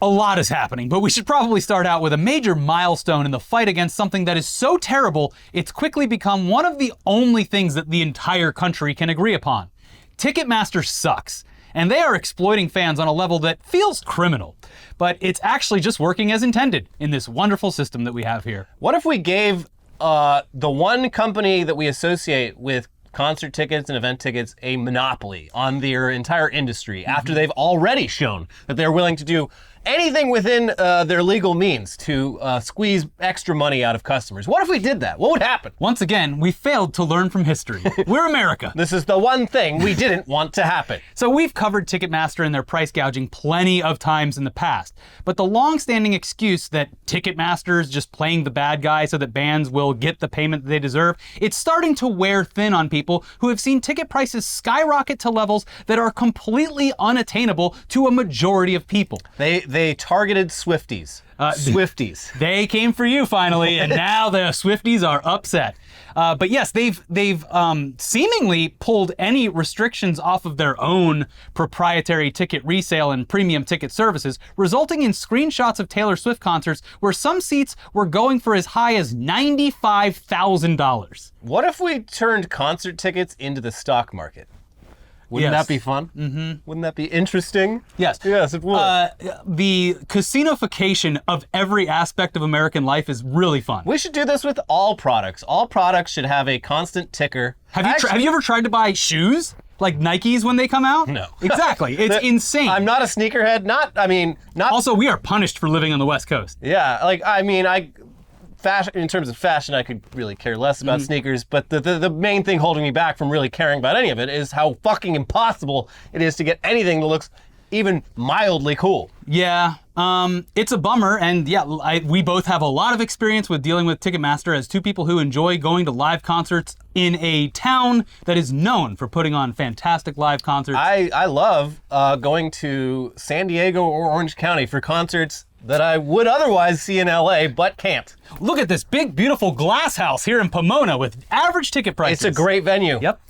A lot is happening, but we should probably start out with a major milestone in the fight against something that is so terrible, it's quickly become one of the only things that the entire country can agree upon. Ticketmaster sucks, and they are exploiting fans on a level that feels criminal. But it's actually just working as intended in this wonderful system that we have here. What if we gave the one company that we associate with concert tickets and event tickets a monopoly on their entire industry after they've already shown that they're willing to do anything within their legal means to squeeze extra money out of customers? What if we did that? What would happen? Once again, we failed to learn from history. We're America. This is the one thing we didn't want to happen. So we've covered Ticketmaster and their price gouging plenty of times in the past, but the long-standing excuse that Ticketmaster is just playing the bad guy so that bands will get the payment that they deserve, it's starting to wear thin on people who have seen ticket prices skyrocket to levels that are completely unattainable to a majority of people. They targeted Swifties. Swifties. They came for you finally, and now the Swifties are upset. But yes, they've seemingly pulled any restrictions off of their own proprietary ticket resale and premium ticket services, resulting in screenshots of Taylor Swift concerts where some seats were going for as high as $95,000. What if we turned concert tickets into the stock market? Wouldn't that be fun? Mm-hmm. Wouldn't that be interesting? Yes. Yes, it would. The casinofication of every aspect of American life is really fun. We should do this with all products. All products should have a constant ticker. Have you ever tried to buy shoes? Like Nikes when they come out? No. Exactly. It's insane. I'm not a sneakerhead. Not. Also, we are punished for living on the West Coast. Yeah, fashion, in terms of fashion, I could really care less about sneakers, but the main thing holding me back from really caring about any of it is how fucking impossible it is to get anything that looks even mildly cool. Yeah, it's a bummer, and yeah, we both have a lot of experience with dealing with Ticketmaster as two people who enjoy going to live concerts in a town that is known for putting on fantastic live concerts. I love going to San Diego or Orange County for concerts that I would otherwise see in LA, but can't. Look at this big, beautiful glass house here in Pomona with average ticket prices. It's a great venue. Yep.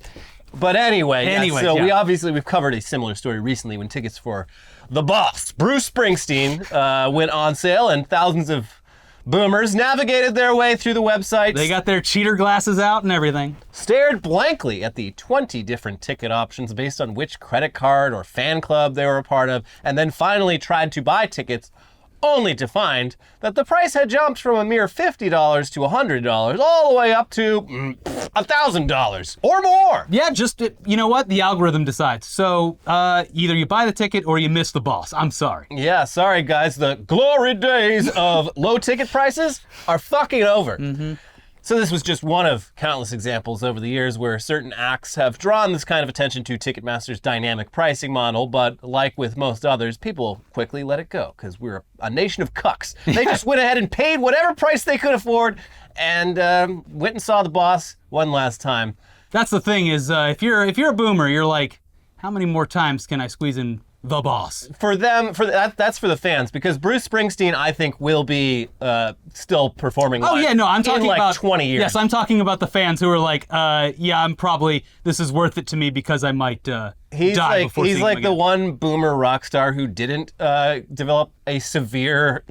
But anyway, we've covered a similar story recently when tickets for the boss, Bruce Springsteen, went on sale, and thousands of boomers navigated their way through the website. They got their cheater glasses out and everything. Stared blankly at the 20 different ticket options based on which credit card or fan club they were a part of, and then finally tried to buy tickets only to find that the price had jumped from a mere $50 to $100 all the way up to $1,000 or more. Yeah, just, you know what? The algorithm decides. So either you buy the ticket or you miss the boss. I'm sorry. Yeah, sorry guys. The glory days of low ticket prices are fucking over. Mm-hmm. So this was just one of countless examples over the years where certain acts have drawn this kind of attention to Ticketmaster's dynamic pricing model, but like with most others, people quickly let it go because we're a nation of cucks. They just went ahead and paid whatever price they could afford and went and saw the boss one last time. That's the thing is, if you're a boomer, you're like, how many more times can I squeeze in the boss? For them, that's for the fans, because Bruce Springsteen, I think, will be still performing. Oh yeah, no, I'm talking in about 20 years. Yes, I'm talking about the fans who are like, this is worth it to me because I might die before seeing him again. The one boomer rock star who didn't develop a severe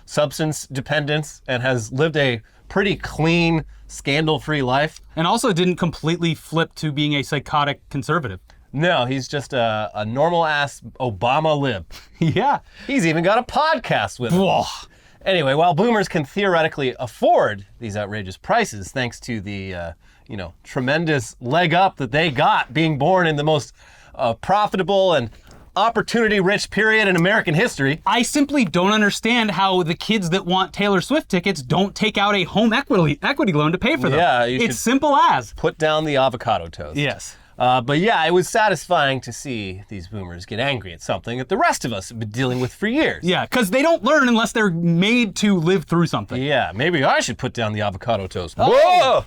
substance dependence and has lived a pretty clean, scandal-free life, and also didn't completely flip to being a psychotic conservative. No, he's just a normal-ass Obama lib. Yeah. He's even got a podcast with him. Whoa. Anyway, while boomers can theoretically afford these outrageous prices thanks to the, tremendous leg up that they got being born in the most profitable and opportunity-rich period in American history. I simply don't understand how the kids that want Taylor Swift tickets don't take out a home equity loan to pay for them. Yeah, it's simple as. Put down the avocado toast. Yes. But yeah, it was satisfying to see these boomers get angry at something that the rest of us have been dealing with for years. Yeah, because they don't learn unless they're made to live through something. Yeah, maybe I should put down the avocado toast. Oh. Whoa!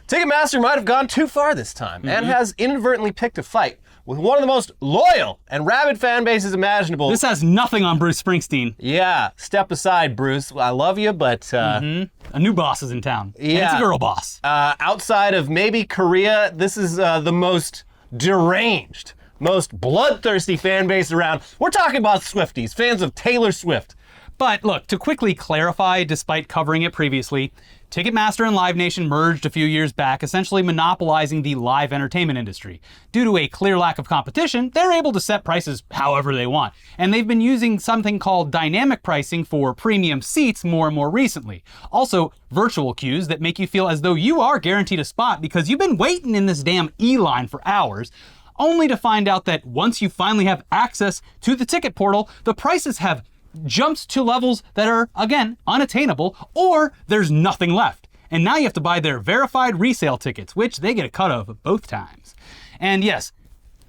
Ticketmaster might have gone too far this time and has inadvertently picked a fight with one of the most loyal and rabid fan bases imaginable. This has nothing on Bruce Springsteen. Yeah, step aside, Bruce. I love you, but... A new boss is in town. Yeah. And it's a girl boss. Outside of maybe Korea, this is the most deranged most bloodthirsty fan base around. We're talking about Swifties, fans of Taylor Swift. But look, to quickly clarify, despite covering it previously, Ticketmaster and Live Nation merged a few years back, essentially monopolizing the live entertainment industry. Due to a clear lack of competition, they're able to set prices however they want. And they've been using something called dynamic pricing for premium seats more and more recently. Also, virtual queues that make you feel as though you are guaranteed a spot because you've been waiting in this damn E-line for hours, only to find out that once you finally have access to the ticket portal, the prices have jumped to levels that are, again, unattainable, or there's nothing left. And now you have to buy their verified resale tickets, which they get a cut of both times. And yes,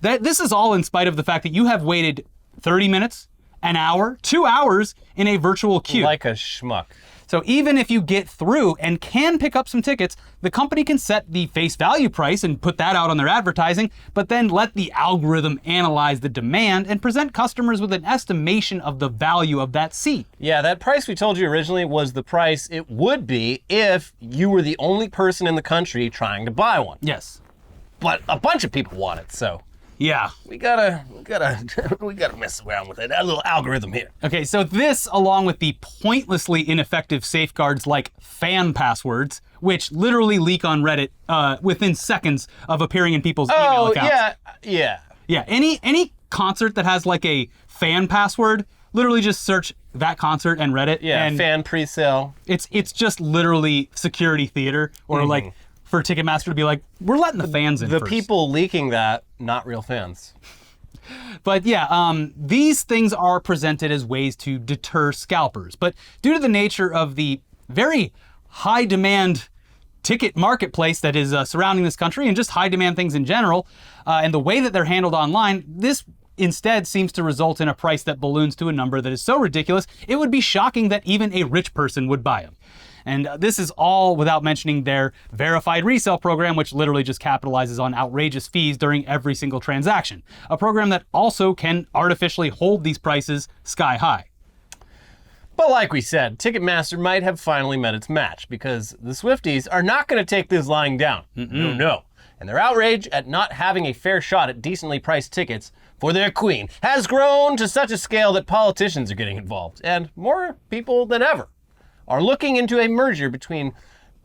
this is all in spite of the fact that you have waited 30 minutes, an hour, 2 hours in a virtual queue. Like a schmuck. So even if you get through and can pick up some tickets, the company can set the face value price and put that out on their advertising, but then let the algorithm analyze the demand and present customers with an estimation of the value of that seat. Yeah, that price we told you originally was the price it would be if you were the only person in the country trying to buy one. Yes. But a bunch of people want it, so yeah. we gotta mess around with it. That little algorithm here. Okay, so this, along with the pointlessly ineffective safeguards like fan passwords, which literally leak on Reddit within seconds of appearing in people's email accounts. Yeah, any concert that has like a fan password, literally just search that concert and Reddit. Yeah, and fan pre-sale. It's just literally security theater, or like for Ticketmaster to be like, we're letting the fans in The first. people leaking that, not real fans. But yeah, these things are presented as ways to deter scalpers. But due to the nature of the very high demand ticket marketplace that is surrounding this country, and just high demand things in general, and the way that they're handled online, this instead seems to result in a price that balloons to a number that is so ridiculous, it would be shocking that even a rich person would buy them. And this is all without mentioning their verified resale program, which literally just capitalizes on outrageous fees during every single transaction. A program that also can artificially hold these prices sky high. But like we said, Ticketmaster might have finally met its match, because the Swifties are not going to take this lying down. No. And their outrage at not having a fair shot at decently priced tickets for their queen has grown to such a scale that politicians are getting involved, and more people than ever are looking into a merger between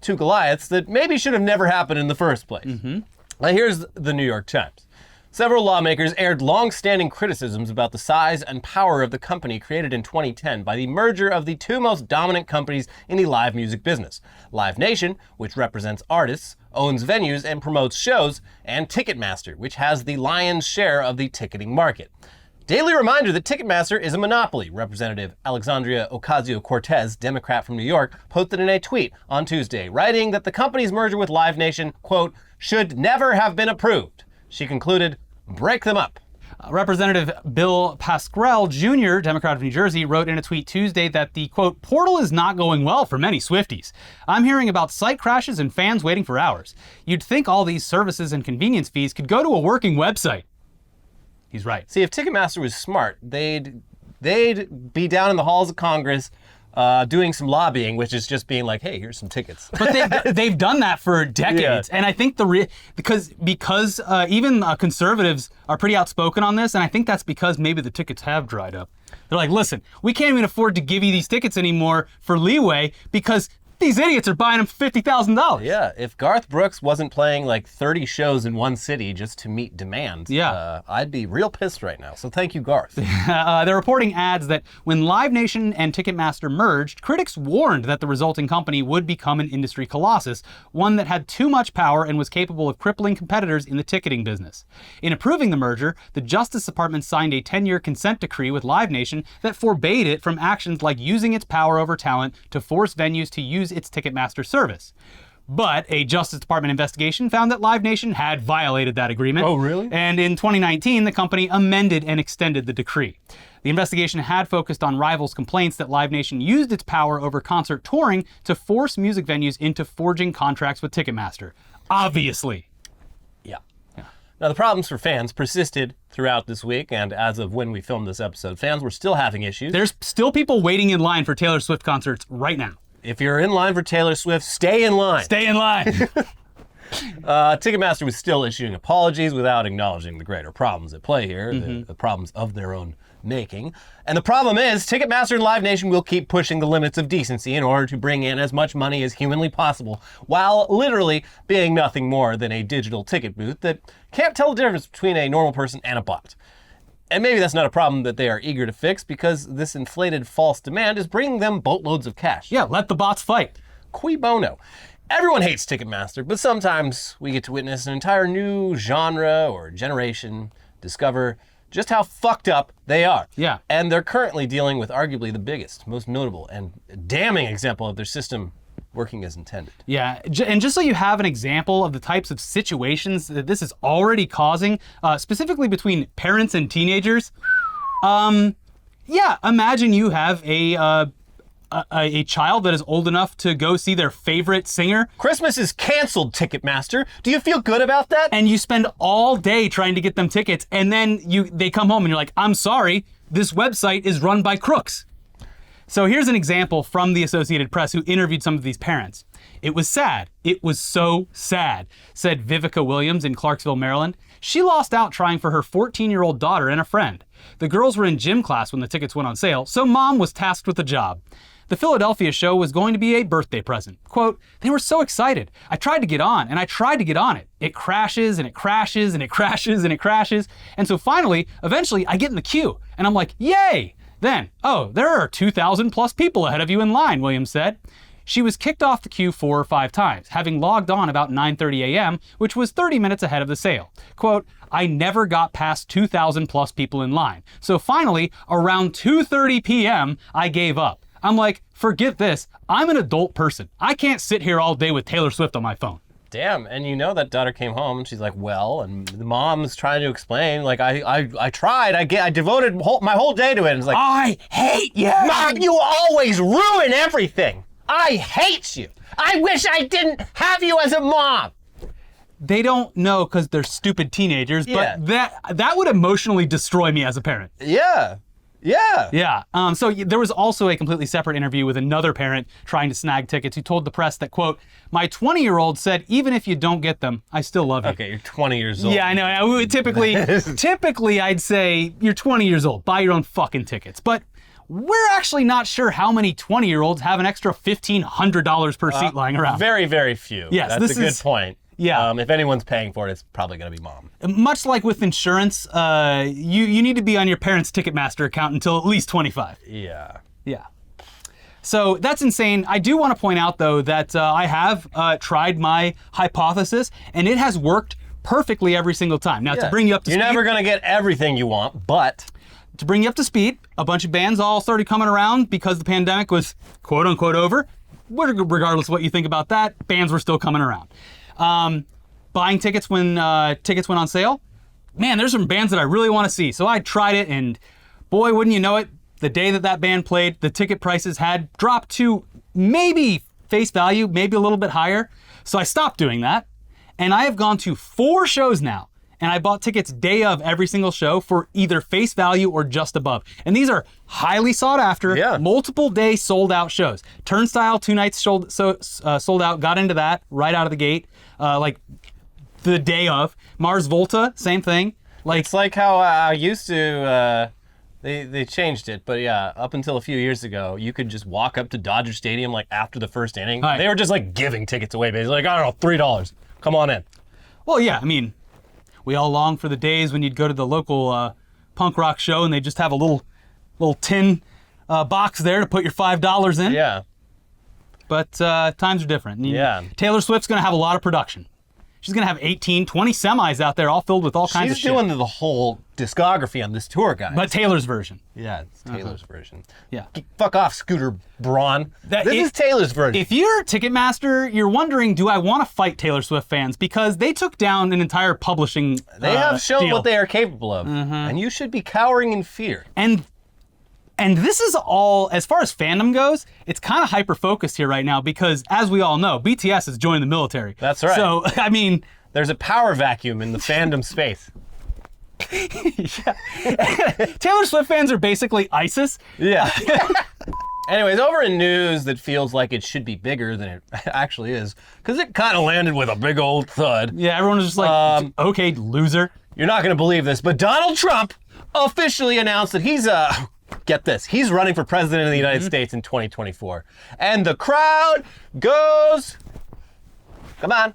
two Goliaths that maybe should have never happened in the first place. Now here's the New York Times. Several lawmakers aired long-standing criticisms about the size and power of the company created in 2010 by the merger of the two most dominant companies in the live music business: Live Nation, which represents artists, owns venues, and promotes shows, and Ticketmaster, which has the lion's share of the ticketing market. Daily reminder that Ticketmaster is a monopoly, Representative Alexandria Ocasio-Cortez, Democrat from New York, posted in a tweet on Tuesday, writing that the company's merger with Live Nation, quote, should never have been approved. She concluded, break them up. Representative Bill Pascrell Jr., Democrat of New Jersey, wrote in a tweet Tuesday that the, quote, portal is not going well for many Swifties. I'm hearing about site crashes and fans waiting for hours. You'd think all these services and convenience fees could go to a working website. He's right. See, if Ticketmaster was smart, they'd be down in the halls of Congress doing some lobbying, which is just being like, hey, here's some tickets. But they've done that for decades. Yeah. And I think because even conservatives are pretty outspoken on this, and I think that's because maybe the tickets have dried up. They're like, listen, we can't even afford to give you these tickets anymore for leeway because these idiots are buying them for $50,000. Yeah, if Garth Brooks wasn't playing like 30 shows in one city just to meet demand, I'd be real pissed right now. So thank you, Garth. The reporting adds that when Live Nation and Ticketmaster merged, critics warned that the resulting company would become an industry colossus, one that had too much power and was capable of crippling competitors in the ticketing business. In approving the merger, the Justice Department signed a 10-year consent decree with Live Nation that forbade it from actions like using its power over talent to force venues to use its Ticketmaster service. But a Justice Department investigation found that Live Nation had violated that agreement. Oh, really? And in 2019, the company amended and extended the decree. The investigation had focused on rivals' complaints that Live Nation used its power over concert touring to force music venues into forging contracts with Ticketmaster. Obviously. Yeah. Now, the problems for fans persisted throughout this week, and as of when we filmed this episode, fans were still having issues. There's still people waiting in line for Taylor Swift concerts right now. If you're in line for Taylor Swift, stay in line. Stay in line. Ticketmaster was still issuing apologies without acknowledging the greater problems at play here, the problems of their own making. And the problem is, Ticketmaster and Live Nation will keep pushing the limits of decency in order to bring in as much money as humanly possible, while literally being nothing more than a digital ticket booth that can't tell the difference between a normal person and a bot. And maybe that's not a problem that they are eager to fix, because this inflated false demand is bringing them boatloads of cash. Yeah, let the bots fight. Cui bono. Everyone hates Ticketmaster, but sometimes we get to witness an entire new genre or generation discover just how fucked up they are. Yeah. And they're currently dealing with arguably the biggest, most notable, and damning example of their system working as intended. Yeah, and just so you have an example of the types of situations that this is already causing, specifically between parents and teenagers, imagine you have a child that is old enough to go see their favorite singer. Christmas is canceled, Ticketmaster. Do you feel good about that? And you spend all day trying to get them tickets, and then they come home and you're like, I'm sorry, this website is run by crooks. So here's an example from the Associated Press, who interviewed some of these parents. It was sad. It was so sad, said Vivica Williams in Clarksville, Maryland. She lost out trying for her 14-year-old daughter and a friend. The girls were in gym class when the tickets went on sale, so mom was tasked with the job. The Philadelphia show was going to be a birthday present. Quote, they were so excited. I tried to get on, and I tried to get on it. It crashes, and it crashes, and it crashes, and it crashes. And so finally, eventually, I get in the queue, and I'm like, yay! Then, oh, there are 2,000 plus people ahead of you in line, Williams said. She was kicked off the queue 4 or 5 times, having logged on about 9:30 a.m., which was 30 minutes ahead of the sale. Quote, I never got past 2,000 plus people in line. So finally, around 2:30 p.m., I gave up. I'm like, forget this. I'm an adult person. I can't sit here all day with Taylor Swift on my phone. Damn, and you know that daughter came home and she's like, well, and the mom's trying to explain, like, I tried, I devoted my whole day to it. And it's like, I hate you. Mom, you always ruin everything. I hate you. I wish I didn't have you as a mom. They don't know because they're stupid teenagers, Yeah. but that would emotionally destroy me as a parent. Yeah. Yeah. Yeah. So there was also a completely separate interview with another parent trying to snag tickets who told the press that, quote, my 20-year-old said, even if you don't get them, I still love you. Okay, you're 20 years old. Yeah, I know. Typically, I'd say you're 20 years old. Buy your own fucking tickets. But we're actually not sure how many 20-year-olds have an extra $1,500 per seat lying around. Very, very few. Yes, That's this a good is- point. Yeah. If anyone's paying for it, it's probably going to be mom. Much like with insurance, you need to be on your parents' Ticketmaster account until at least 25. Yeah. Yeah. So that's insane. I do want to point out, though, that I have tried my hypothesis, and it has worked perfectly every single time. Now, to bring you up to speed... You're never going to get everything you want, but... To bring you up to speed, a bunch of bands all started coming around because the pandemic was quote-unquote over. Regardless of what you think about that, bands were still coming around. Buying tickets when tickets went on sale. Man, there's some bands that I really want to see. So I tried it, and boy, wouldn't you know it, the day that band played, the ticket prices had dropped to maybe face value, maybe a little bit higher. So I stopped doing that. And I have gone to 4 shows now. And I bought tickets day of every single show for either face value or just above. And these are highly sought after, multiple day sold out shows. Turnstile, 2 nights sold out, got into that right out of the gate, like the day of. Mars Volta, same thing. Like, it's like how I used to, they changed it, but yeah, up until a few years ago, you could just walk up to Dodger Stadium like after the first inning. Right. They were just like giving tickets away, basically. Like, I don't know, $3. Come on in. well, yeah, I mean, we all long for the days when you'd go to the local punk rock show and they just have a little tin box there to put your $5 in. Yeah. But times are different. Yeah. Taylor Swift's going to have a lot of production. She's going to have 18, 20 semis out there all filled with all kinds of shit. She's doing the whole discography on this tour, guys. But Taylor's version. Yeah, it's Taylor's version. Yeah. Fuck off, Scooter Braun. This is Taylor's version. If you're Ticketmaster, you're wondering, do I want to fight Taylor Swift fans? Because they took down an entire publishing They have shown deal. what they are capable of. And you should be cowering in fear. And this is all, as far as fandom goes, it's kind of hyper-focused here right now because, as we all know, BTS has joined the military. That's right. So, I mean... There's a power vacuum in the fandom space. Yeah. Taylor Swift fans are basically ISIS. Yeah. Anyways, over in news that feels like it should be bigger than it actually is, because it kind of landed with a big old thud. Yeah, everyone was just like, okay, loser. You're not going to believe this, but Donald Trump officially announced that he's, get this, he's running for president of the United States in 2024. And the crowd goes, come on,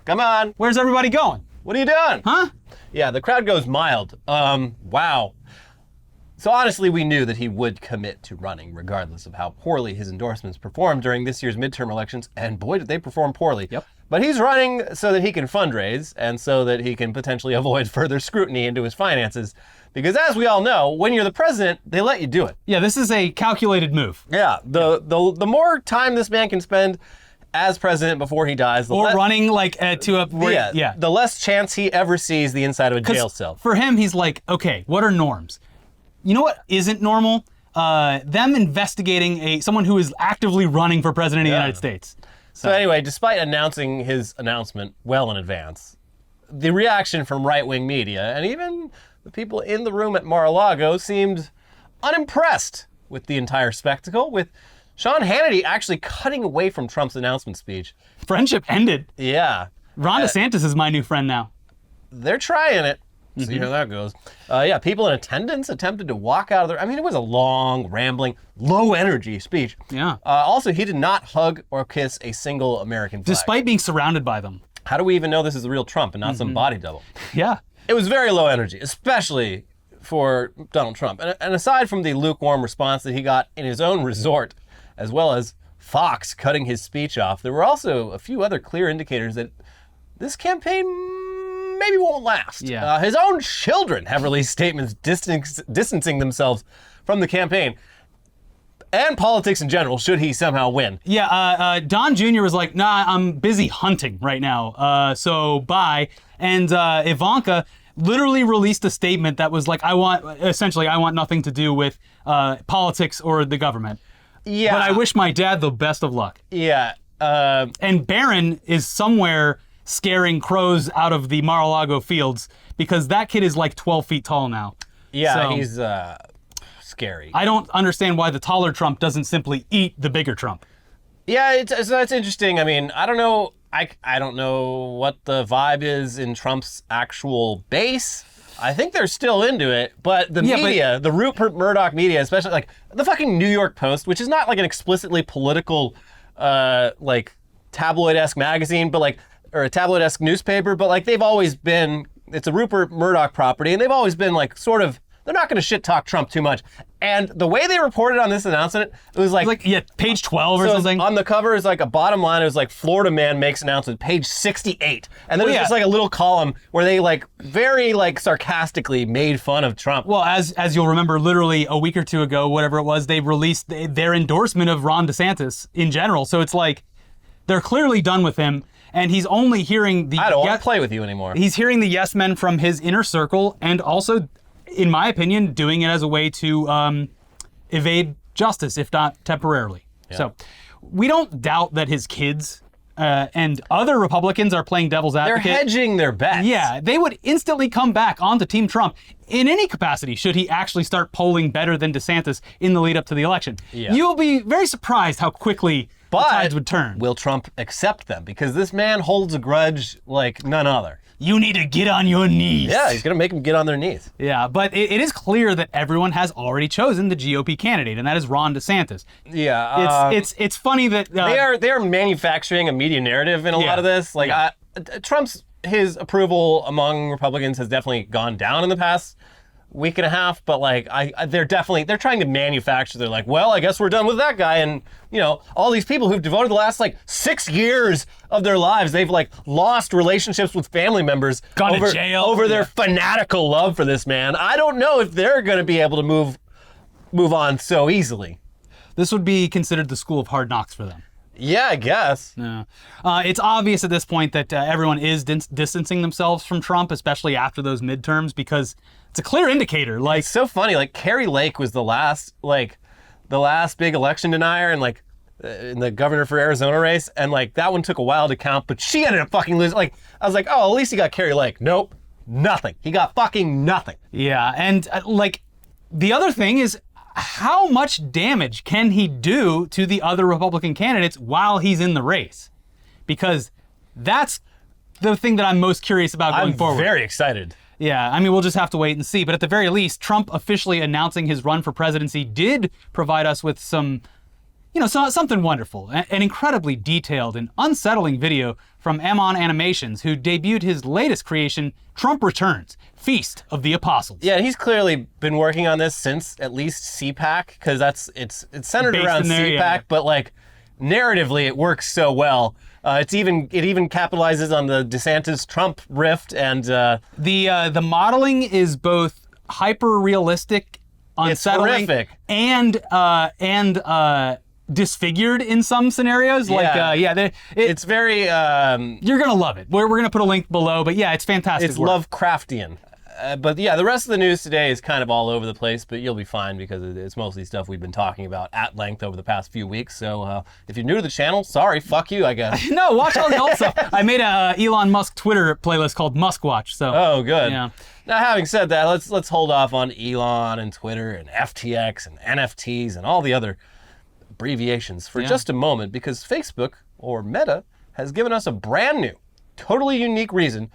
come on. Where's everybody going? What are you doing? Huh? Yeah, the crowd goes mild. Wow. So honestly, we knew that he would commit to running regardless of how poorly his endorsements performed during this year's midterm elections. And boy, did they perform poorly. Yep. But he's running so that he can fundraise and so that he can potentially avoid further scrutiny into his finances. Because as we all know, when you're the president, they let you do it. Yeah, this is a calculated move. Yeah, the more time this man can spend as president before he dies, running like to a the less chance he ever sees the inside of a jail cell. For him, he's like, okay, what are norms? You know what isn't normal? Them investigating someone who is actively running for president of the United States. So anyway, despite announcing his announcement well in advance, the reaction from right-wing media and even the people in the room at Mar-a-Lago seemed unimpressed with the entire spectacle, with Sean Hannity actually cutting away from Trump's announcement speech. Friendship ended. Yeah. Ron DeSantis is my new friend now. They're trying it. See how that goes. Yeah, people in attendance attempted to walk out of there. I mean, it was a long, rambling, low-energy speech. Yeah. Also, he did not hug or kiss a single American flag. Despite being surrounded by them. How do we even know this is the real Trump and not some body double? Yeah. It was very low energy, especially for Donald Trump. And aside from the lukewarm response that he got in his own resort, as well as Fox cutting his speech off, there were also a few other clear indicators that this campaign maybe won't last. Yeah. His own children have released statements distancing themselves from the campaign and politics in general, should he somehow win. Yeah, Don Jr. was like, nah, I'm busy hunting right now, so bye. And Ivanka literally released a statement that was like, I want nothing to do with politics or the government. Yeah. But I wish my dad the best of luck. Yeah. And Barron is somewhere scaring crows out of the Mar-a-Lago fields because that kid is like 12 feet tall now. Yeah, so, he's scary. I don't understand why the taller Trump doesn't simply eat the bigger Trump. Yeah, that's interesting. I mean, I don't know. I don't know what the vibe is in Trump's actual base. I think they're still into it, but the media, the Rupert Murdoch media, especially like the fucking New York Post, which is not like an explicitly political, like tabloid-esque magazine, but like, or a tabloid-esque newspaper, but like they've always been, it's a Rupert Murdoch property, and they've always been like sort of, they're not going to shit talk Trump too much. And the way they reported on this announcement, it was like page 12 or something. On the cover is like a bottom line. It was like Florida man makes announcement, page 68. And then it was just like a little column where they like very like sarcastically made fun of Trump. Well, as you'll remember, literally a week or two ago, whatever it was, they released their endorsement of Ron DeSantis in general. So it's like they're clearly done with him. And he's only hearing the... I don't want to play with you anymore. He's hearing the yes men from his inner circle, and also, in my opinion, doing it as a way to evade justice, if not temporarily. Yeah. So we don't doubt that his kids and other Republicans are playing devil's advocate. They're hedging their bets. Yeah, they would instantly come back onto Team Trump in any capacity should he actually start polling better than DeSantis in the lead up to the election. Yeah. You'll be very surprised how quickly the tides would turn. Will Trump accept them? Because this man holds a grudge like none other. You need to get on your knees. Yeah, he's going to make them get on their knees. Yeah, but it is clear that everyone has already chosen the GOP candidate, and that is Ron DeSantis. Yeah. It's funny that... they are manufacturing a media narrative in a lot of this. Like, his approval among Republicans has definitely gone down in the past week and a half, but like they're trying to manufacture. They're like, well, I guess we're done with that guy, and you know, all these people who've devoted the last like 6 years of their lives, they've like lost relationships with family members, gone to jail over their fanatical love for this man. I don't know if they're going to be able to move on so easily. This would be considered the school of hard knocks for them. Yeah, I guess. No. It's obvious at this point that everyone is distancing themselves from Trump, especially after those midterms, because it's a clear indicator. Like, it's so funny. Like, Carrie Lake was the last big election denier, and like in the governor for Arizona race, and like that one took a while to count, but she ended up fucking losing. Like, I was like, oh, at least he got Carrie Lake. Nope, nothing. He got fucking nothing. Yeah, and like the other thing is, how much damage can he do to the other Republican candidates while he's in the race? Because that's the thing that I'm most curious about going forward. I'm very excited. Yeah, I mean, we'll just have to wait and see. But at the very least, Trump officially announcing his run for presidency did provide us with some, something wonderful. An incredibly detailed and unsettling video from Aamon Animations, who debuted his latest creation, Trump Returns, Feast of the Apostles. Yeah, he's clearly been working on this since at least CPAC, because it's centered Based around in there, CPAC, yeah. but like narratively it works so well. It even capitalizes on the DeSantis-Trump rift, and the modeling is both hyper realistic, unsettling, horrific. and disfigured in some scenarios. Yeah. It's very you're gonna love it. We're gonna put a link below, but yeah, it's fantastic. it's work. Lovecraftian. But yeah, the rest of the news today is kind of all over the place, but you'll be fine because it's mostly stuff we've been talking about at length over the past few weeks. So if you're new to the channel, sorry, fuck you, I guess. No, watch all the old stuff. I made a Elon Musk Twitter playlist called Musk Watch. So Oh, good. Yeah. Now, having said that, let's hold off on Elon and Twitter and FTX and NFTs and all the other abbreviations for just a moment, because Facebook, or Meta, has given us a brand new, totally unique reason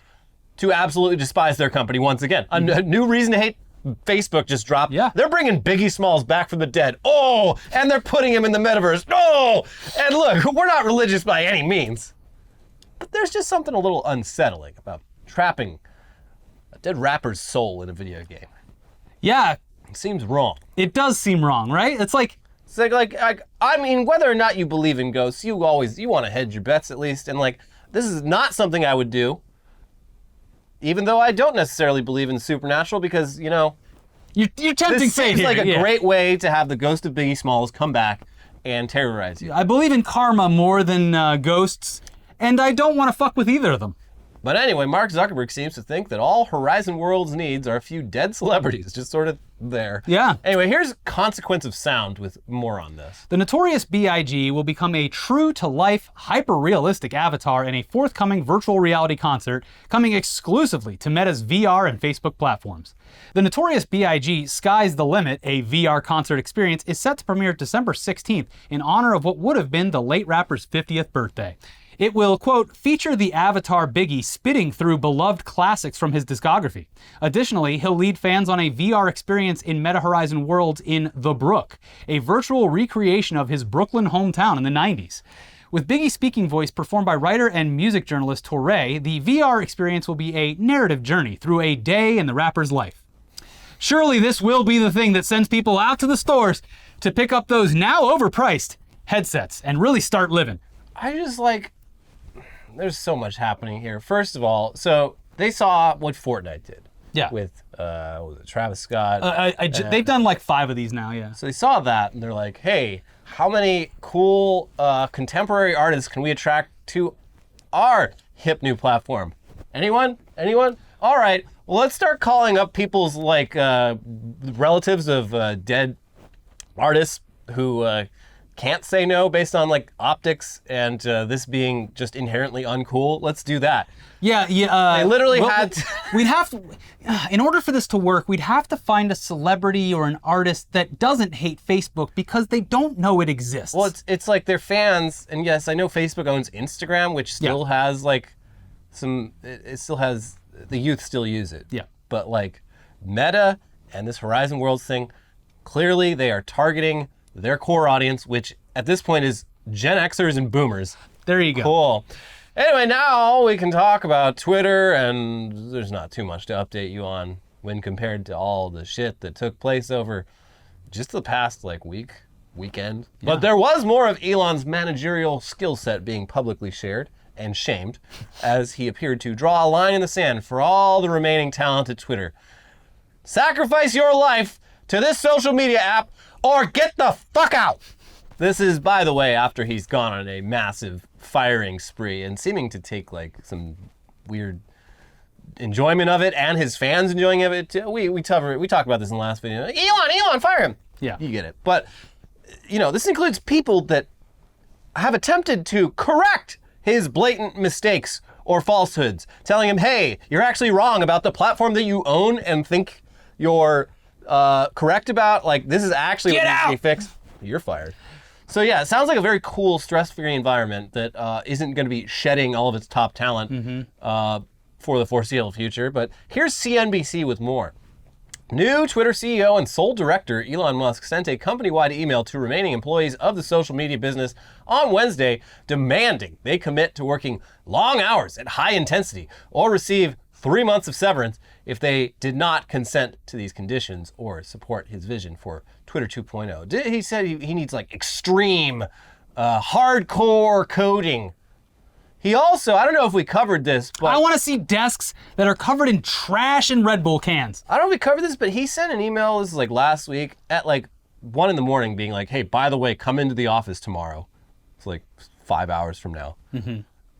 to absolutely despise their company once again. A new reason to hate Facebook just dropped. Yeah. They're bringing Biggie Smalls back from the dead. Oh, and they're putting him in the metaverse. Oh, and look, we're not religious by any means, but there's just something a little unsettling about trapping a dead rapper's soul in a video game. Yeah, It seems wrong. it does seem wrong, right? It's like, I mean, whether or not you believe in ghosts, you want to hedge your bets at least, and like, this is not something I would do. Even though I don't necessarily believe in the supernatural, because, you're tempting this fate seems here. like a Yeah. great way to have the ghost of Biggie Smalls come back and terrorize you. I believe in karma more than ghosts, and I don't want to fuck with either of them. But anyway, Mark Zuckerberg seems to think that all Horizon Worlds needs are a few dead celebrities, just sort of there. Yeah. Anyway, here's Consequence of Sound with more on this. The Notorious B.I.G. will become a true-to-life, hyper-realistic avatar in a forthcoming virtual reality concert coming exclusively to Meta's VR and Facebook platforms. The Notorious B.I.G. Sky's the Limit, a VR concert experience, is set to premiere December 16th in honor of what would have been the late rapper's 50th birthday. It will, quote, feature the avatar Biggie spitting through beloved classics from his discography. Additionally, he'll lead fans on a VR experience in Meta Horizon Worlds in The Brook, a virtual recreation of his Brooklyn hometown in the 90s. With Biggie's speaking voice performed by writer and music journalist Torre, the VR experience will be a narrative journey through a day in the rapper's life. Surely this will be the thing that sends people out to the stores to pick up those now overpriced headsets and really start living. I just there's so much happening here. First of all, so they saw what Fortnite did. Yeah. With, what was it, Travis Scott. They've done like 5 of these now, yeah. So they saw that and they're like, hey, how many cool contemporary artists can we attract to our hip new platform? Anyone? All right, well, let's start calling up people's relatives of dead artists who can't say no based on optics and this being just inherently uncool. Let's do that. Yeah. They literally had to... We'd have to, in order for this to work, we'd have to find a celebrity or an artist that doesn't hate Facebook because they don't know it exists. Well, it's like they're fans, and yes, I know Facebook owns Instagram, which still has it still has, the youth still use it. Yeah. But Meta and this Horizon Worlds thing, clearly they are targeting their core audience, which at this point is Gen Xers and Boomers. There you go. Cool. Anyway, now we can talk about Twitter, and there's not too much to update you on when compared to all the shit that took place over just the past weekend. But there was more of Elon's managerial skill set being publicly shared and shamed as he appeared to draw a line in the sand for all the remaining talent at Twitter. Sacrifice your life to this social media app or get the fuck out. This is, by the way, after he's gone on a massive firing spree and seeming to take some weird enjoyment of it, and his fans enjoying of it too. We talked about this in the last video. Elon, fire him. Yeah. You get it. But this includes people that have attempted to correct his blatant mistakes or falsehoods, telling him, hey, you're actually wrong about the platform that you own and think you're correct about, like, this is actually Get what needs to out! be fixed, you're fired. So yeah, it sounds like a very cool, stress-free environment that isn't going to be shedding all of its top talent for the foreseeable future. But here's CNBC with more. New Twitter CEO and sole director Elon Musk sent a company-wide email to remaining employees of the social media business on Wednesday, demanding they commit to working long hours at high intensity or receive 3 months of severance if they did not consent to these conditions or support his vision for Twitter 2.0. He said he needs like extreme, hardcore coding. He also, I don't know if we covered this, but I want to see desks that are covered in trash and Red Bull cans. I don't know if we covered this, but he sent an email, this is like last week, at like 1 a.m, being like, hey, by the way, come into the office tomorrow. It's like 5 hours from now.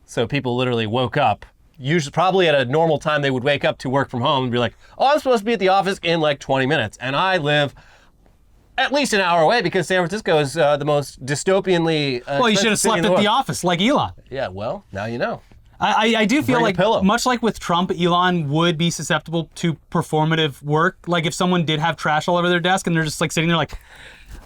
So people literally woke up, usually probably at a normal time they would wake up to work from home and be like, oh, I'm supposed to be at the office in like 20 minutes. And I live at least an hour away because San Francisco is the most dystopianly Well, you should have slept at the office like Elon. Yeah, well, now you know. I do feel Bring a like, pillow. much like with Trump, Elon would be susceptible to performative work. Like if someone did have trash all over their desk and they're just like sitting there like,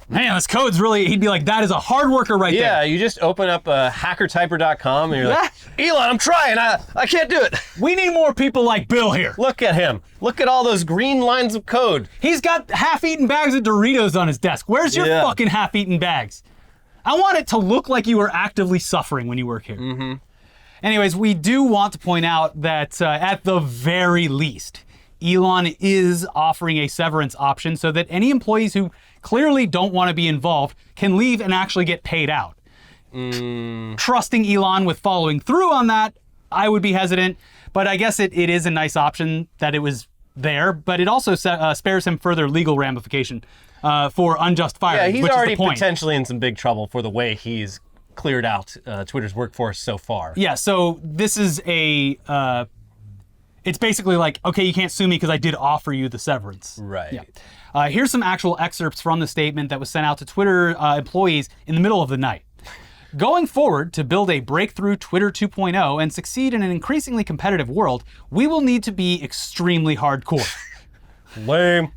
man, this code's really, he'd be like, that is a hard worker right there. Yeah, you just open up hackertyper.com and you're like, Elon, I'm trying, I can't do it. We need more people like Bill here. Look at him. Look at all those green lines of code. He's got half-eaten bags of Doritos on his desk. Where's your fucking half-eaten bags? I want it to look like you are actively suffering when you work here. Anyways, we do want to point out that at the very least, Elon is offering a severance option so that any employees who clearly don't want to be involved can leave and actually get paid out. Trusting Elon with following through on that, I would be hesitant, but I guess it is a nice option that it was there, but it also spares him further legal ramification for unjust firing. Yeah, he's which already is the point. potentially in some big trouble for the way he's cleared out Twitter's workforce so far. Yeah, so this is it's basically like, okay, you can't sue me because I did offer you the severance. Right. Yeah. Here's some actual excerpts from the statement that was sent out to Twitter employees in the middle of the night. Going forward, to build a breakthrough Twitter 2.0 and succeed in an increasingly competitive world, we will need to be extremely hardcore. Lame.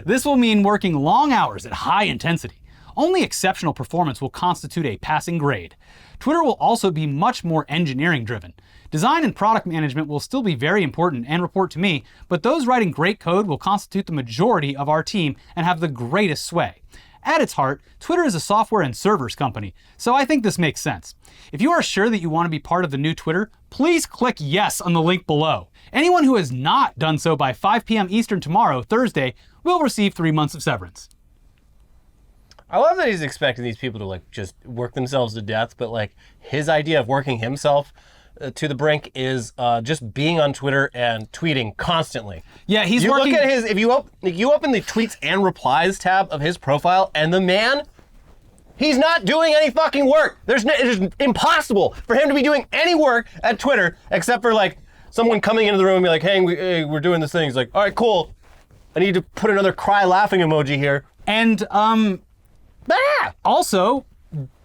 This will mean working long hours at high intensity. Only exceptional performance will constitute a passing grade. Twitter will also be much more engineering driven. Design and product management will still be very important and report to me, but those writing great code will constitute the majority of our team and have the greatest sway. At its heart, Twitter is a software and servers company, so I think this makes sense. If you are sure that you want to be part of the new Twitter, please click yes on the link below. Anyone who has not done so by 5 p.m. Eastern tomorrow, Thursday, will receive 3 months of severance. I love that he's expecting these people to like just work themselves to death, but like his idea of working himself to the brink is just being on Twitter and tweeting constantly. Yeah, he's you working... look at his, if you open the tweets and replies tab of his profile, and the man, he's not doing any fucking work. It is impossible for him to be doing any work at Twitter except for like someone coming into the room and be like, hey, we're doing this thing. He's like, all right, cool. I need to put another cry laughing emoji here. And also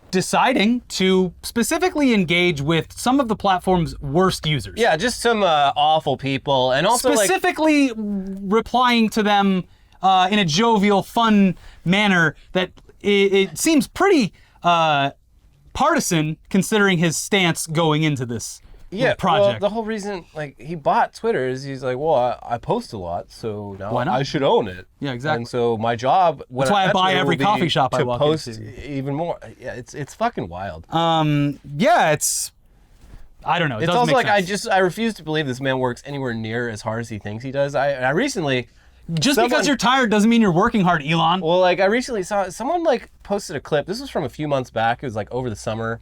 deciding to specifically engage with some of the platform's worst users. Yeah, just some awful people, and also specifically replying to them in a jovial, fun manner that it seems pretty partisan considering his stance going into this project. Well, the whole reason like he bought Twitter is he's like, well, I post a lot, so now Why not? I should own it. Yeah, exactly. And so my job, that's why I buy every coffee shop I walk post into. even more. Yeah, it's fucking wild. Yeah, it's. I don't know. It's also like I refuse to believe this man works anywhere near as hard as he thinks he does. I recently. Because you're tired doesn't mean you're working hard, Elon. Well, like I recently saw someone like posted a clip. This was from a few months back. It was like over the summer,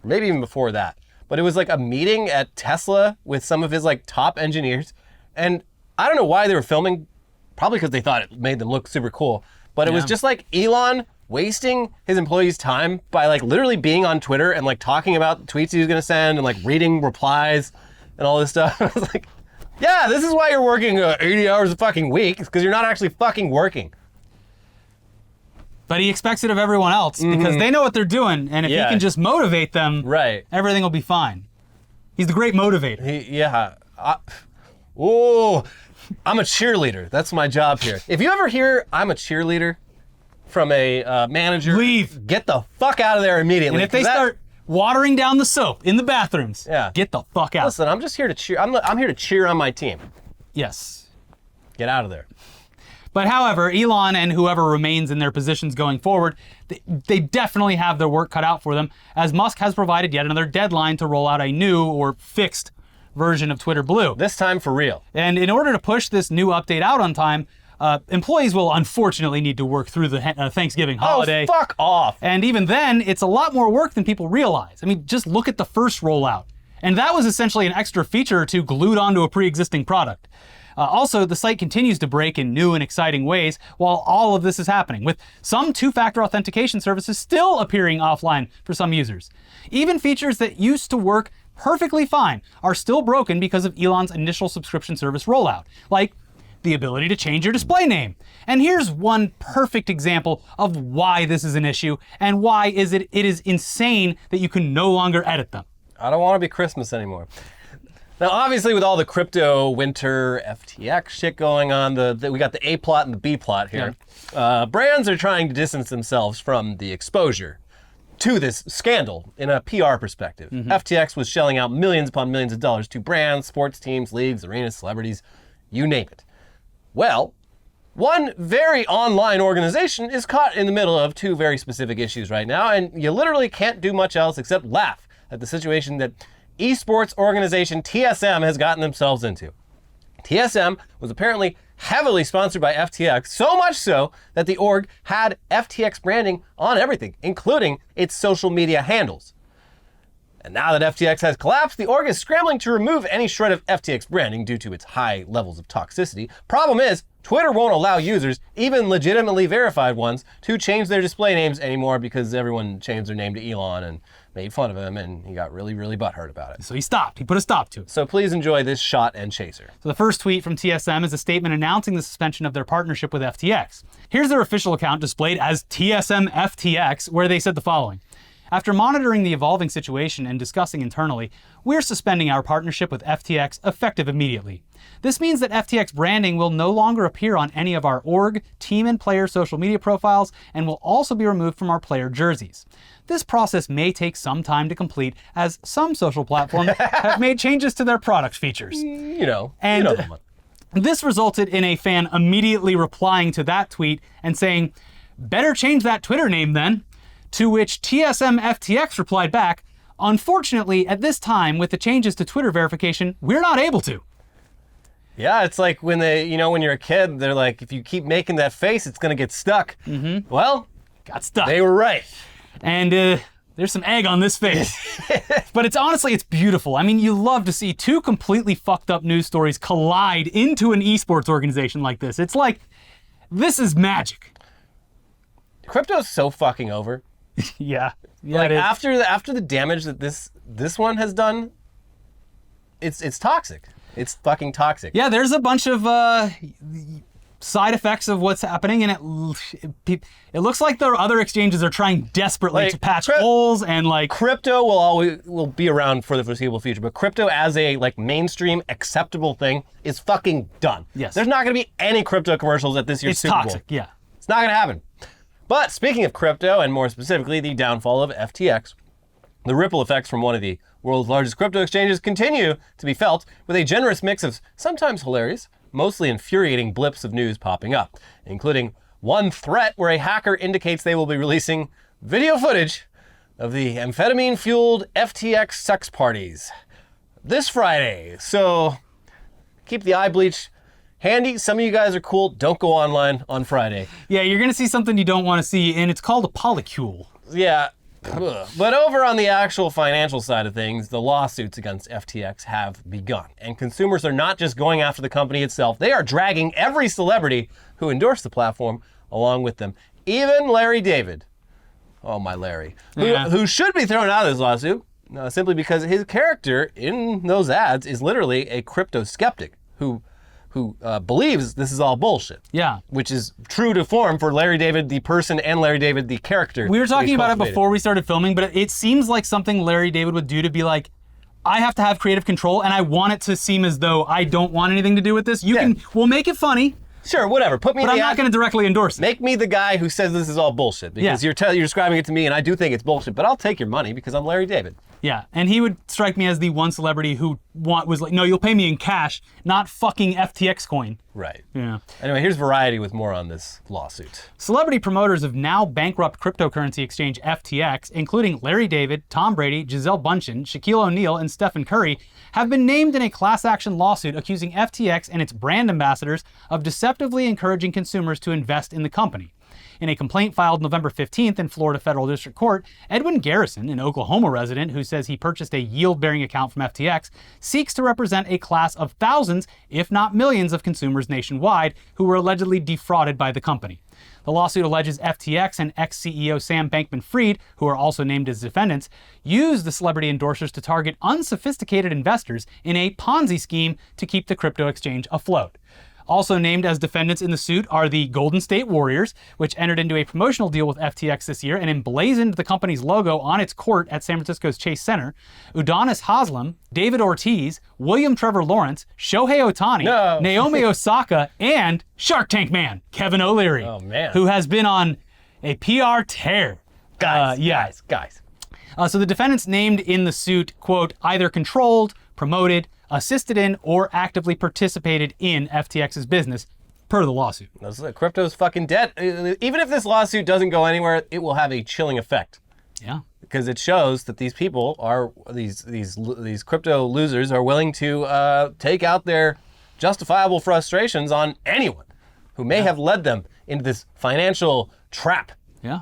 or maybe even before that. But it was like a meeting at Tesla with some of his like top engineers. And I don't know why they were filming, probably because they thought it made them look super cool. But it was just like Elon wasting his employees' time by like literally being on Twitter and like talking about tweets he was gonna send and like reading replies and all this stuff. I was like, yeah, this is why you're working 80 hours a fucking week, because you're not actually fucking working. But he expects it of everyone else because they know what they're doing, and if he can just motivate them, everything will be fine. He's the great motivator. I'm a cheerleader. That's my job here. If you ever hear I'm a cheerleader from a manager, leave. Get the fuck out of there immediately. And if they start watering down the soap in the bathrooms, get the fuck out. Listen, I'm just here to cheer. I'm here to cheer on my team. Yes. Get out of there. But however, Elon and whoever remains in their positions going forward, they definitely have their work cut out for them, as Musk has provided yet another deadline to roll out a new or fixed version of Twitter Blue. This time for real. And in order to push this new update out on time, employees will unfortunately need to work through the Thanksgiving holiday. Oh, fuck off. And even then, it's a lot more work than people realize. I mean, just look at the first rollout. And that was essentially an extra feature or two glued onto a pre-existing product. Also, the site continues to break in new and exciting ways while all of this is happening, with some two-factor authentication services still appearing offline for some users. Even features that used to work perfectly fine are still broken because of Elon's initial subscription service rollout, like the ability to change your display name. And here's one perfect example of why this is an issue and why it is insane that you can no longer edit them. I don't want to be Christmas anymore. Now, obviously, with all the crypto winter FTX shit going on, we got the A plot and the B plot here. Yeah. Brands are trying to distance themselves from the exposure to this scandal in a PR perspective. FTX was shelling out millions upon millions of dollars to brands, sports teams, leagues, arenas, celebrities, you name it. Well, one very online organization is caught in the middle of two very specific issues right now, and you literally can't do much else except laugh at the situation that esports organization TSM has gotten themselves into. TSM was apparently heavily sponsored by FTX, so much so that the org had FTX branding on everything, including its social media handles. And now that FTX has collapsed, the org is scrambling to remove any shred of FTX branding due to its high levels of toxicity. Problem is, Twitter won't allow users, even legitimately verified ones, to change their display names anymore because everyone changed their name to Elon and made fun of him, and he got really, really butthurt about it. So he stopped. He put a stop to it. So please enjoy this shot and chaser. So the first tweet from TSM is a statement announcing the suspension of their partnership with FTX. Here's their official account displayed as TSM FTX, where they said the following. After monitoring the evolving situation and discussing internally, we're suspending our partnership with FTX effective immediately. This means that FTX branding will no longer appear on any of our org, team, and player social media profiles and will also be removed from our player jerseys. This process may take some time to complete, as some social platforms have made changes to their product features. This resulted in a fan immediately replying to that tweet and saying, "Better change that Twitter name then." To which TSM FTX replied back, "Unfortunately, at this time, with the changes to Twitter verification, we're not able to." Yeah, it's like when when you're a kid, they're like, if you keep making that face, it's going to get stuck. Well, got stuck. They were right. And there's some egg on this face. But it's beautiful. I mean, you love to see two completely fucked up news stories collide into an esports organization like this. It's like, this is magic. Crypto's so fucking over. Yeah, like after the damage that this one has done, it's toxic. It's fucking toxic. Yeah, there's a bunch of side effects of what's happening, and it looks like the other exchanges are trying desperately to patch holes, and like crypto will be around for the foreseeable future, but crypto as a mainstream acceptable thing is fucking done. Yes, there's not going to be any crypto commercials at this year's Super Bowl. It's toxic. Yeah, it's not going to happen. But speaking of crypto, and more specifically the downfall of FTX, the ripple effects from one of the world's largest crypto exchanges continue to be felt, with a generous mix of sometimes hilarious, mostly infuriating blips of news popping up, including one threat where a hacker indicates they will be releasing video footage of the amphetamine-fueled FTX sex parties this Friday. So keep the eye bleach handy. Some of you guys are cool. Don't go online on Friday. Yeah, you're going to see something you don't want to see, and it's called a polycule. Yeah. But over on the actual financial side of things, the lawsuits against FTX have begun. And consumers are not just going after the company itself. They are dragging every celebrity who endorsed the platform along with them. Even Larry David. Oh, my Larry. Who should be thrown out of this lawsuit simply because his character in those ads is literally a crypto skeptic who believes this is all bullshit. Yeah. Which is true to form for Larry David, the person, and Larry David, the character. We were talking about it before we started filming, but it seems like something Larry David would do to be like, I have to have creative control, and I want it to seem as though I don't want anything to do with this. We'll make it funny. Sure, whatever. Put me in But the I'm not going to directly endorse it. Make me the guy who says this is all bullshit, because you're describing it to me, and I do think it's bullshit, but I'll take your money because I'm Larry David. Yeah, and he would strike me as the one celebrity who was like, no, you'll pay me in cash, not fucking FTX coin. Right. Yeah. Anyway, here's Variety with more on this lawsuit. Celebrity promoters of now bankrupt cryptocurrency exchange FTX, including Larry David, Tom Brady, Gisele Bundchen, Shaquille O'Neal, and Stephen Curry, have been named in a class action lawsuit accusing FTX and its brand ambassadors of deceptively encouraging consumers to invest in the company. In a complaint filed November 15th in Florida Federal District Court, Edwin Garrison, an Oklahoma resident who says he purchased a yield-bearing account from FTX, seeks to represent a class of thousands, if not millions, of consumers nationwide who were allegedly defrauded by the company. The lawsuit alleges FTX and ex-CEO Sam Bankman-Fried, who are also named as defendants, used the celebrity endorsers to target unsophisticated investors in a Ponzi scheme to keep the crypto exchange afloat. Also named as defendants in the suit are the Golden State Warriors, which entered into a promotional deal with FTX this year and emblazoned the company's logo on its court at San Francisco's Chase Center, Udonis Haslem, David Ortiz, William Trevor Lawrence, Shohei Ohtani, Naomi Osaka, and Shark Tank man, Kevin O'Leary, who has been on a PR tear. Guys. So the defendants named in the suit, quote, either controlled, promoted, assisted in, or actively participated in FTX's business, per the lawsuit. Crypto's fucking dead. Even if this lawsuit doesn't go anywhere, it will have a chilling effect. Yeah. Because it shows that these people are, these crypto losers are willing to take out their justifiable frustrations on anyone who may have led them into this financial trap. Yeah.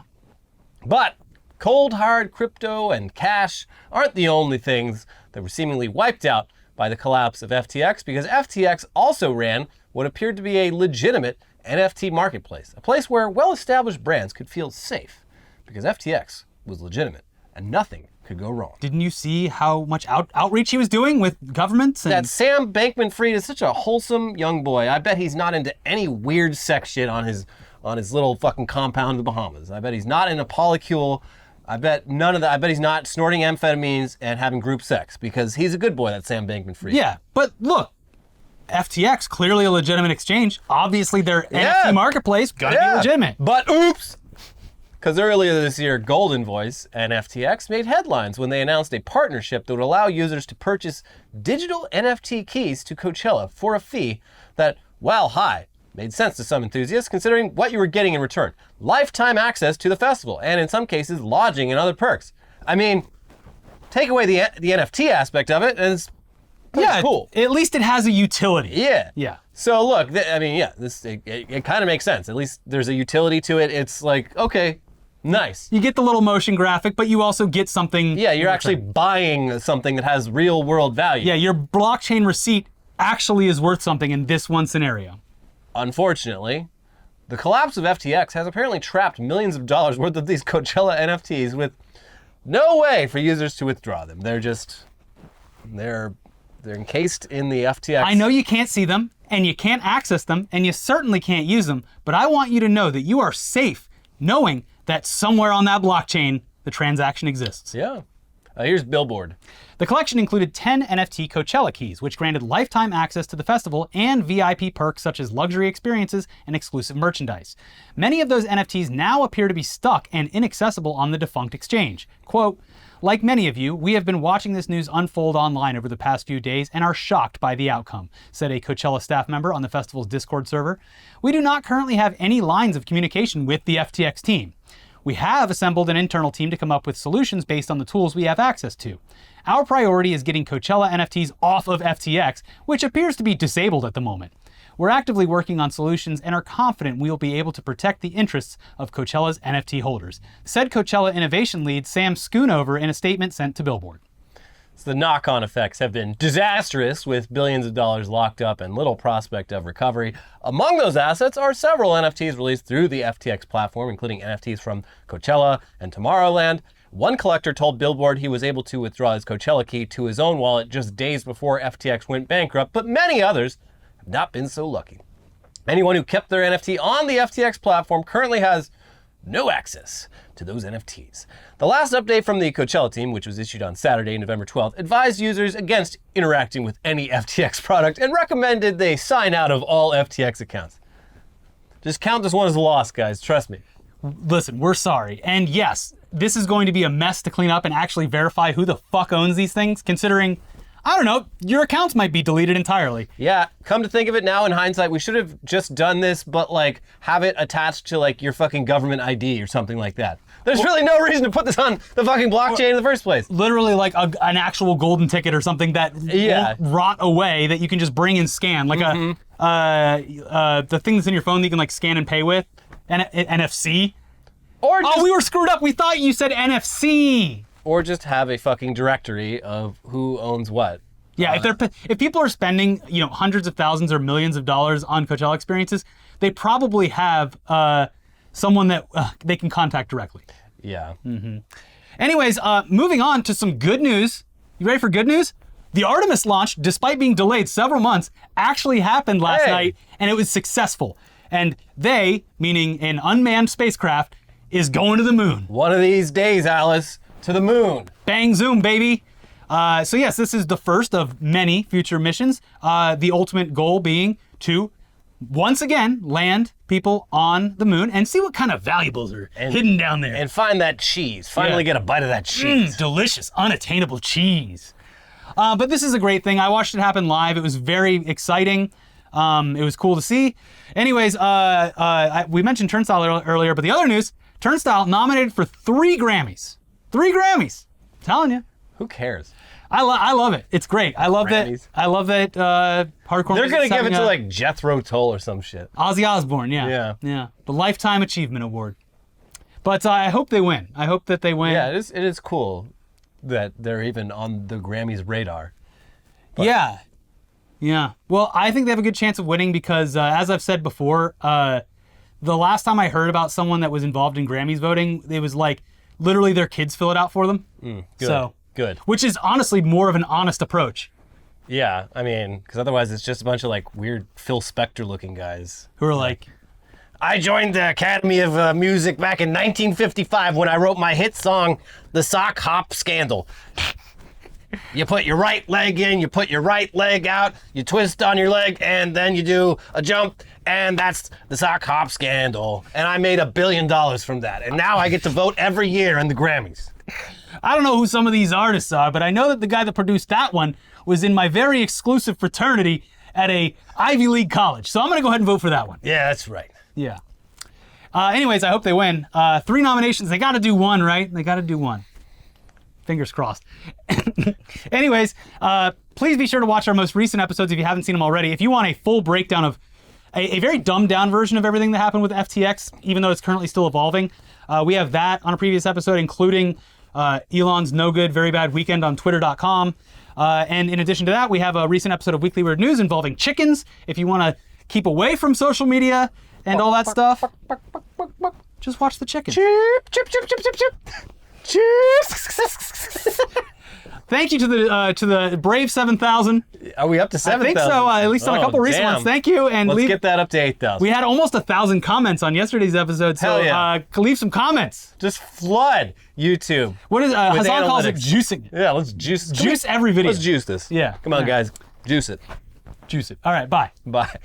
But cold, hard crypto and cash aren't the only things that were seemingly wiped out by the collapse of FTX, because FTX also ran what appeared to be a legitimate NFT marketplace, a place where well-established brands could feel safe, because FTX was legitimate and nothing could go wrong. Didn't you see how much outreach he was doing with governments? That Sam Bankman-Fried is such a wholesome young boy. I bet he's not into any weird sex shit on his little fucking compound in the Bahamas. I bet he's not in a polycule. I bet none of that. I bet he's not snorting amphetamines and having group sex, because he's a good boy, that Sam Bankman-Fried. Yeah, but look, FTX, clearly a legitimate exchange. Obviously, their NFT marketplace, gotta be legitimate. But oops! Because earlier this year, Golden Voice and FTX made headlines when they announced a partnership that would allow users to purchase digital NFT keys to Coachella for a fee that, while high, made sense to some enthusiasts, considering what you were getting in return. Lifetime access to the festival, and in some cases, lodging and other perks. I mean, take away the NFT aspect of it, and it's cool. At least it has a utility. Yeah. So look, it kind of makes sense. At least there's a utility to it. It's like, okay, nice. You get the little motion graphic, but you also get something. Yeah, you're actually buying something that has real world value. Yeah, your blockchain receipt actually is worth something in this one scenario. Unfortunately, the collapse of FTX has apparently trapped millions of dollars worth of these Coachella NFTs with no way for users to withdraw them. They're encased in the FTX. I know you can't see them, and you can't access them, and you certainly can't use them, but I want you to know that you are safe knowing that somewhere on that blockchain, the transaction exists. Yeah. Here's Billboard. The collection included 10 NFT Coachella keys, which granted lifetime access to the festival and VIP perks such as luxury experiences and exclusive merchandise. Many of those NFTs now appear to be stuck and inaccessible on the defunct exchange. Quote, like many of you, we have been watching this news unfold online over the past few days and are shocked by the outcome, said a Coachella staff member on the festival's Discord server. We do not currently have any lines of communication with the FTX team. We have assembled an internal team to come up with solutions based on the tools we have access to. Our priority is getting Coachella NFTs off of FTX, which appears to be disabled at the moment. We're actively working on solutions and are confident we will be able to protect the interests of Coachella's NFT holders, said Coachella Innovation Lead Sam Schoonover in a statement sent to Billboard. So the knock-on effects have been disastrous, with billions of dollars locked up and little prospect of recovery. Among those assets are several NFTs released through the FTX platform, including NFTs from Coachella and Tomorrowland. One collector told Billboard he was able to withdraw his Coachella key to his own wallet just days before FTX went bankrupt, but many others have not been so lucky. Anyone who kept their NFT on the FTX platform currently has no access to those NFTs. The last update from the Coachella team, which was issued on Saturday, November 12th, advised users against interacting with any FTX product and recommended they sign out of all FTX accounts. Just count this one as a loss, guys. Trust me. Listen, we're sorry. And yes, this is going to be a mess to clean up and actually verify who the fuck owns these things, considering, I don't know, your accounts might be deleted entirely. Yeah, come to think of it now in hindsight, we should have just done this, but like have it attached to like your fucking government ID or something like that. There's really no reason to put this on the fucking blockchain in the first place. Literally like an actual golden ticket or something that won't rot away that you can just bring and scan. Like the thing that's in your phone that you can like scan and pay with. NFC. Or just, we were screwed up. We thought you said NFC. Or just have a fucking directory of who owns what. Yeah, if people are spending, hundreds of thousands or millions of dollars on Coachella experiences, they probably have someone that they can contact directly. Yeah. Mm-hmm. Anyways, moving on to some good news. You ready for good news? The Artemis launch, despite being delayed several months, actually happened last night, and it was successful. And they, meaning an unmanned spacecraft, is going to the moon. One of these days, Alice, to the moon. Bang zoom, baby. So yes, this is the first of many future missions. The ultimate goal being to, once again, land people on the moon and see what kind of valuables are hidden down there. And find that cheese. Finally get a bite of that cheese. Delicious, unattainable cheese. But this is a great thing. I watched it happen live. It was very exciting. It was cool to see. Anyways, we mentioned Turnstile earlier, but the other news, Turnstile nominated for 3 Grammys. 3 Grammys. I'm telling you. Who cares? I love it. It's great. I love that. I love that hardcore. They're gonna give it to like Jethro Tull or some shit. Ozzy Osbourne. Yeah. The Lifetime Achievement Award. But I hope they win. I hope that they win. Yeah, it is cool that they're even on the Grammys radar. But. Yeah. Well, I think they have a good chance of winning because, as I've said before, the last time I heard about someone that was involved in Grammys voting, it was like literally their kids fill it out for them. Good. Which is honestly more of an honest approach. Yeah, I mean, because otherwise it's just a bunch of like weird Phil Spector looking guys. Who are like, I joined the Academy of Music back in 1955 when I wrote my hit song, The Sock Hop Scandal. You put your right leg in, you put your right leg out, you twist on your leg, and then you do a jump, and that's the Sock Hop Scandal. And I made $1 billion from that. And now I get to vote every year in the Grammys. I don't know who some of these artists are, but I know that the guy that produced that one was in my very exclusive fraternity at a Ivy League college. So I'm going to go ahead and vote for that one. Yeah, that's right. Yeah. Anyways, I hope they win. 3 nominations. They got to do one, right? They got to do one. Fingers crossed. Anyways, please be sure to watch our most recent episodes if you haven't seen them already. If you want a full breakdown of a very dumbed down version of everything that happened with FTX, even though it's currently still evolving, we have that on a previous episode, including Elon's no good, very bad weekend on twitter.com. And in addition to that, we have a recent episode of Weekly Weird News involving chickens. If you want to keep away from social media and all that stuff, just watch the chickens. Chirp, chip, chip, chip, chip, chip. Cheers! Thank you to the brave 7,000. Are we up to 7,000? I think so. At least on a couple recent ones. Thank you. And let's get that up to 8,000. We had almost 1,000 comments on yesterday's episode. So leave some comments. Just flood YouTube. What is Hassan calls it juicing? Yeah, let's juice every video. Let's juice this. Yeah. Come on, guys, juice it. Juice it. All right. Bye. Bye.